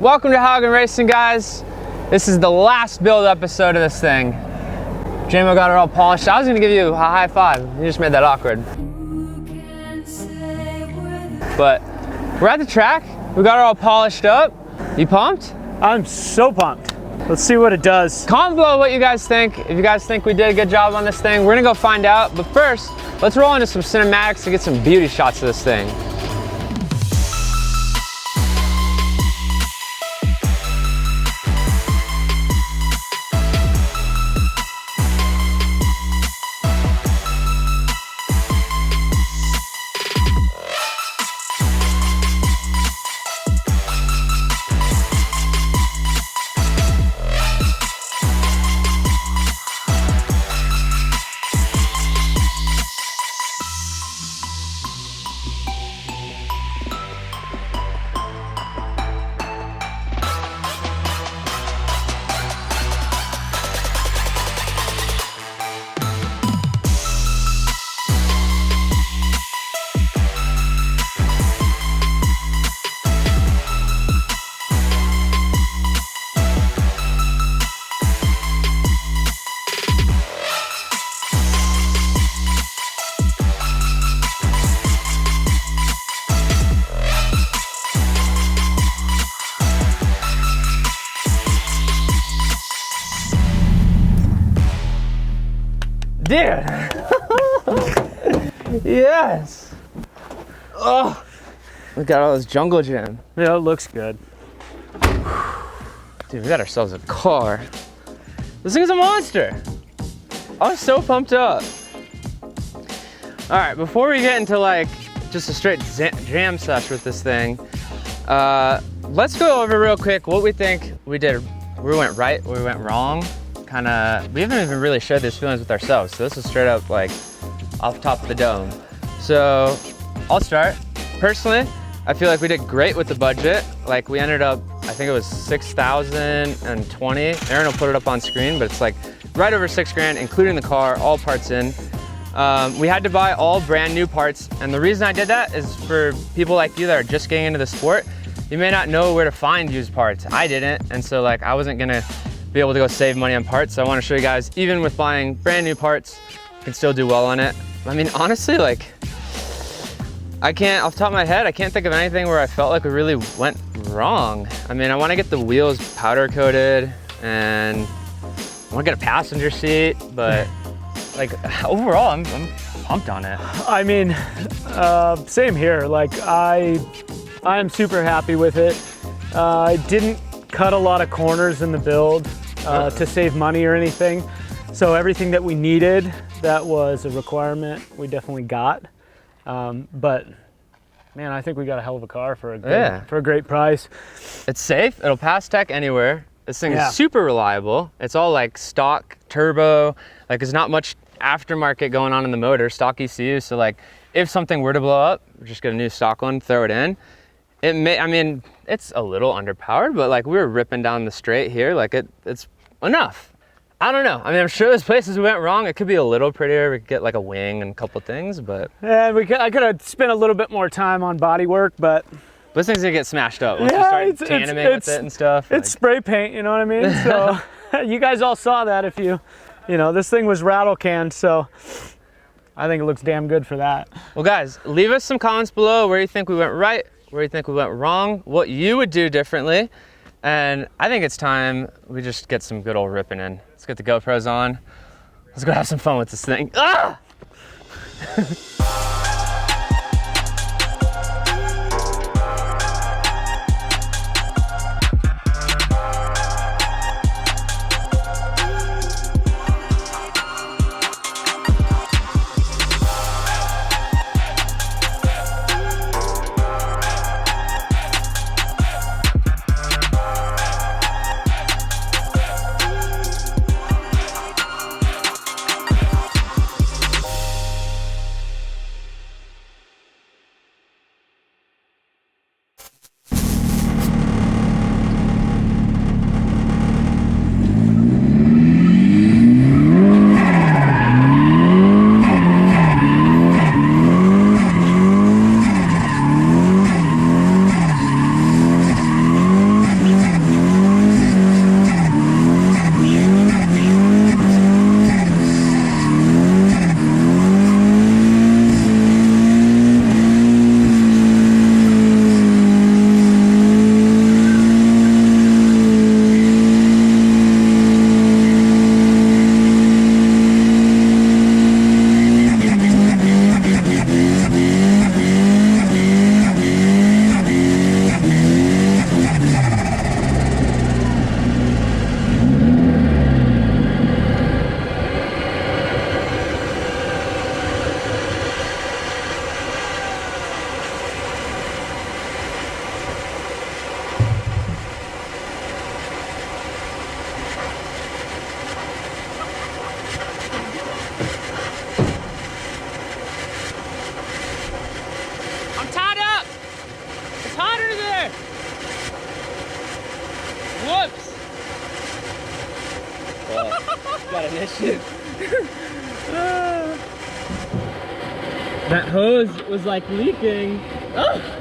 Welcome to Haugen Racing, guys. This is the last build episode of this thing. JMO got it all polished. I was gonna give you a high five. You just made that awkward. But we're at the track. We got it all polished up. You pumped? I'm so pumped. Let's see what it does. Comment below what you guys think. If you guys think we did a good job on this thing, we're gonna go find out. But first, let's roll into some cinematics to get some beauty shots of this thing. Dude! Yes! Oh! We got all this jungle gym. Yeah, it looks good. Dude, we got ourselves a car. This thing is a monster! I was so pumped up. Alright, before we get into like just a straight jam sesh with this thing, let's go over real quick what we think we did. We went right, we went wrong. We haven't even really shared these feelings with ourselves. So this is straight up like off the top of the dome. So I'll start. Personally, I feel like we did great with the budget. Like we ended up, I think it was 6,020. Aaron will put it up on screen, but it's like right over 6 grand, including the car, all parts in. We had to buy all brand new parts. And the reason I did that is for people like you that are just getting into the sport. You may not know where to find used parts. I didn't. And so like I wasn't gonna be able to go save money on parts. So I want to show you guys, even with buying brand new parts, you can still do well on it. I mean, honestly, like, I can't, off the top of my head, I can't think of anything where I felt like we really went wrong. I mean, I want to get the wheels powder coated and I want to get a passenger seat, but like overall, I'm pumped on it. I mean, same here. Like I'm super happy with it. I didn't cut a lot of corners in the build to save money or anything. So everything that we needed, that was a requirement, we definitely got. But man, I think we got a hell of a car for a great price. It's safe, it'll pass tech anywhere. This thing is super reliable. It's all like stock turbo, like there's not much aftermarket going on in the motor, stock ECU. So like if something were to blow up, just get a new stock one, throw it in. It may, I mean, it's a little underpowered, but like we were ripping down the straight here, like it's enough. I don't know. I mean, I'm sure there's places we went wrong. It could be a little prettier. We could get like a wing and a couple things, but. Yeah, I could have spent a little bit more time on body work, but. This thing's gonna get smashed up once you start tanning with it and stuff. It's spray paint, you know what I mean? So you guys all saw that if you know, this thing was rattle canned, so I think it looks damn good for that. Well guys, leave us some comments below where you think we went right, where you think we went wrong, what you would do differently. And I think it's time we just get some good old ripping in. Let's get the GoPros on. Let's go have some fun with this thing. Ah! Whoops! Got an issue. That hose was like leaking. Oh!